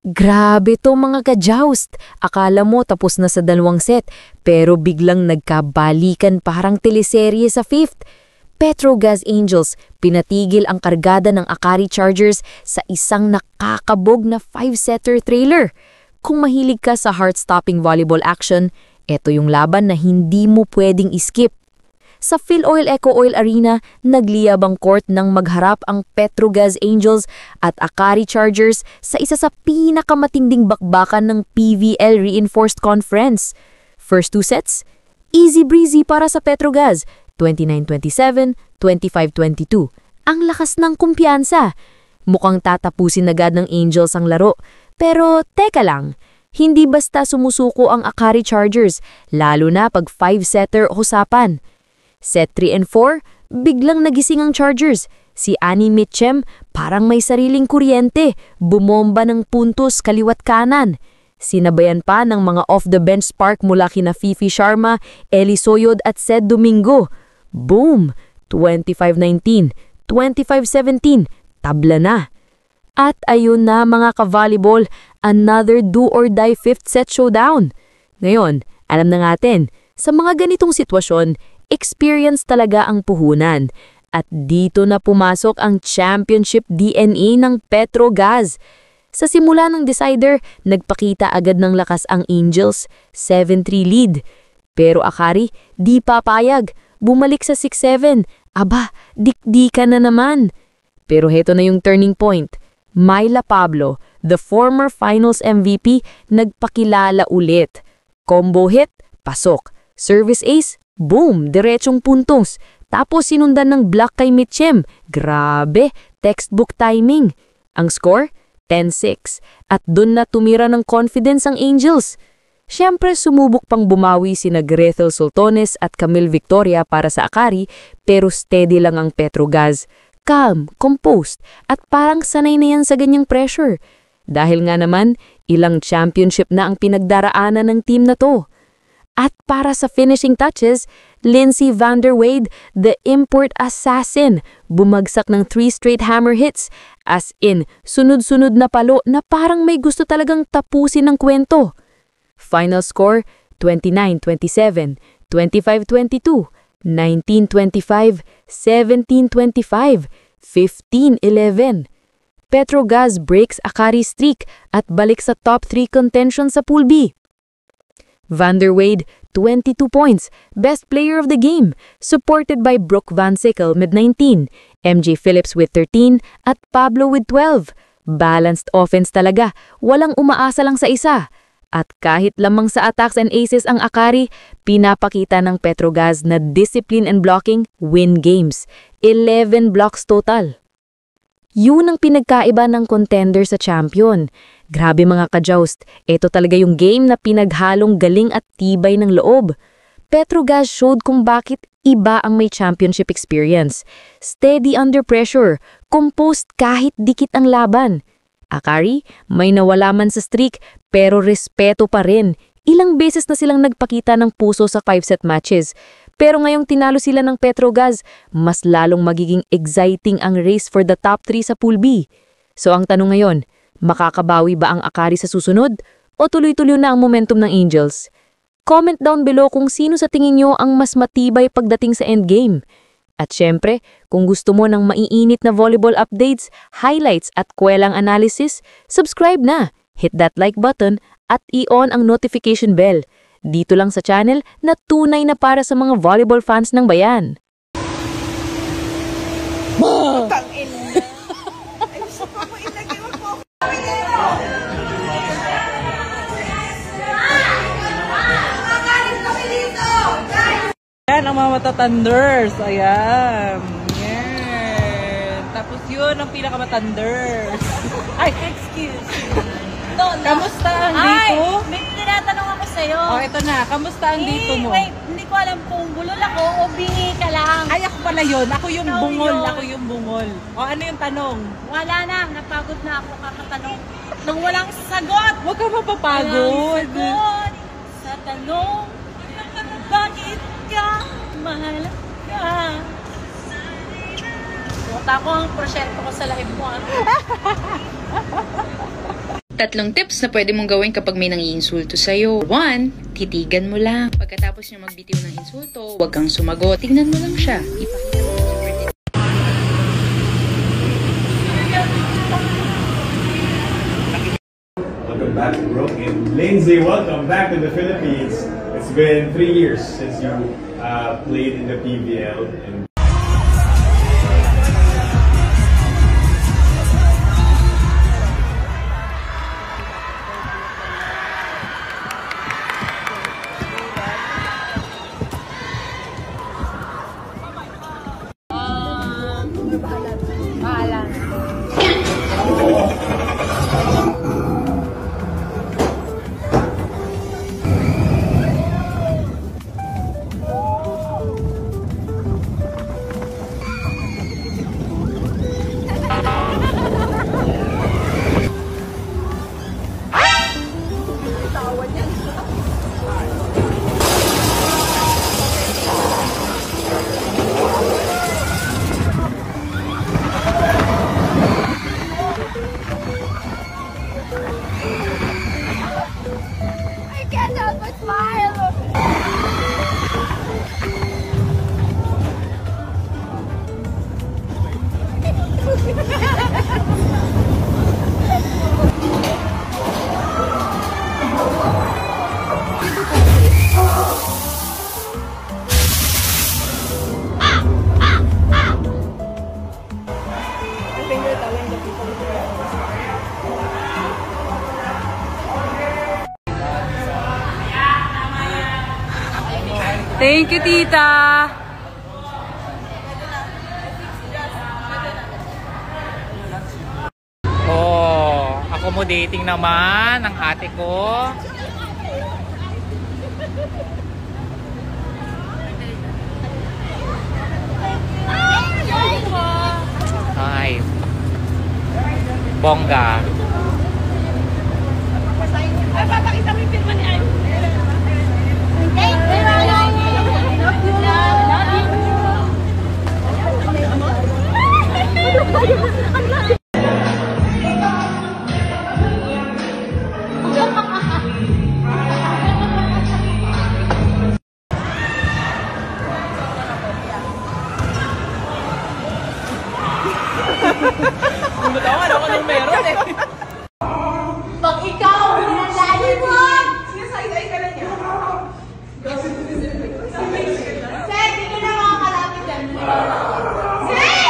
Grabe to mga ka-joust. Akala mo tapos na sa 2 set, pero biglang nagkabalikan parang teleserye sa 5th. Petrogas Angels pinatigil ang kargada ng Akari Chargers sa isang nakakabog na 5-setter thriller. Kung mahilig ka sa heart-stopping volleyball action, ito yung laban na hindi mo pwedeng iskip. Sa Philoil Eco Oil Arena, nagliyab ang court nang magharap ang Petrogas Angels at Akari Chargers sa isa sa pinakamatinding bakbakan ng PVL Reinforced Conference. First 2 sets, easy breezy para sa Petrogas, 29-27, 25-22. Ang lakas ng kumpiyansa. Mukhang tatapusin agad ng Angels ang laro. Pero teka lang, hindi basta sumusuko ang Akari Chargers, lalo na pag 5-setter usapan. Set 3 and 4, biglang nagising ang Chargers. Si Annie Mitchem parang may sariling kuryente, bumomba ng puntos kaliwat kanan. Sinabayan pa ng mga off-the-bench spark mula kina Fifi Sharma, Eli Soyod at Sed Domingo. Boom! 25-19, 25-17, tabla na. At ayun na mga ka-volleyball, another do-or-die 5th set showdown. Ngayon, alam na natin, sa mga ganitong sitwasyon, experience talaga ang puhunan. At dito na pumasok ang championship DNA ng Petrogas. Sa simula ng decider, nagpakita agad ng lakas ang Angels, 7-3 lead. Pero Akari, di papayag. Bumalik sa 6-7. Aba, dikdika na naman. Pero heto na yung turning point. Myla Pablo, the former finals MVP, nagpakilala ulit. Combo hit, pasok. Service ace, boom, diretsong puntos. Tapos sinundan ng block kay Mitchem. Grabe, textbook timing. Ang score, 10-6. At dun na tumira ng confidence ang Angels. Siyempre sumubok pang bumawi sina Grethel Sultones at Camille Victoria para sa Akari, pero steady lang ang Petrogas. Calm, composed, at parang sanay na yan sa ganyang pressure. Dahil nga naman, ilang championship na ang pinagdaraanan ng team na to. At para sa finishing touches, Lindsey Vanderwade, the import assassin, bumagsak ng 3 straight hammer hits. As in, sunod-sunod na palo na parang may gusto talagang tapusin ng kwento. Final score, 29-27, 25-22, 19-25, 17-25, 15-11. Petrogas breaks Akari streak at balik sa top 3 contention sa Pool B. Vanderwade, 22 points, best player of the game, supported by Brooke Van Sickle with 19, MJ Phillips with 13, at Pablo with 12. Balanced offense talaga, walang umaasa lang sa isa. At kahit lamang sa attacks and aces ang Akari, pinapakita ng Petrogas na discipline and blocking win games. 11 blocks total. Yun ang pinagkaiba ng contender sa champion. Grabe mga ka-joust, ito talaga yung game na pinaghalong galing at tibay ng loob. Petrogas showed kung bakit iba ang may championship experience. Steady under pressure, composed kahit dikit ang laban. Akari, may nawala man sa streak pero respeto pa rin. Ilang beses na silang nagpakita ng puso sa 5-set matches. Pero ngayong tinalo sila ng Petrogas, mas lalong magiging exciting ang race for the top 3 sa Pool B. So ang tanong ngayon, makakabawi ba ang Akari sa susunod o tuloy-tuloy na ang momentum ng Angels? Comment down below kung sino sa tingin nyo ang mas matibay pagdating sa endgame. At syempre, kung gusto mo ng maiinit na volleyball updates, highlights at kwelang analysis, subscribe na, hit that like button at i-on ang notification bell. Dito lang sa channel na tunay na para sa mga volleyball fans ng bayan. Yan ang mga mata-thunders. Ayan. Yan. Tapos yun ang pinaka-matanders. Ay, excuse me. Kamusta ang dito? May tinatanong ako sa'yo. Oh, ito na. Kamusta ang dito mo? Wait, hindi ko alam kung bulol ako o bingi ka lang. Ay, ako pala yun. Ako yung Ikaw bungol. yun. Ako yung bungol. O, ano yung tanong? Wala na, napagod na ako kakatanong. Nang walang sagot. Huwag ka Walang mapapagod. sagot sa tanong. Bakit ka mahalaga? Buta ko ang prosyekto ko sa live mo. Tatlong tips na pwede mong gawin kapag may nangiinsulto sa'yo. 1. Titigan mo lang. Pagkatapos niya magbitiw ng insulto, huwag kang sumagot. Tingnan mo lang siya. Ipakita mo yung super. Welcome back, Brooke. And Lindsay, welcome back to the Philippines. It's been 3 years since you played in the PBL. And I can't help but smile. Thank you, tita. Oh, accommodating naman ang ate ko. Ay. Bongga. Ay, papakita mo yung pirma ni Ay. Tawa ako nung meron eh. Pag ikaw, hinandali mo! Sinasay-say ka na niya. Sir, di ka na makakalapit dyan. Sir!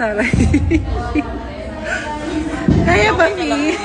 Taray. Kaya ba, Mi?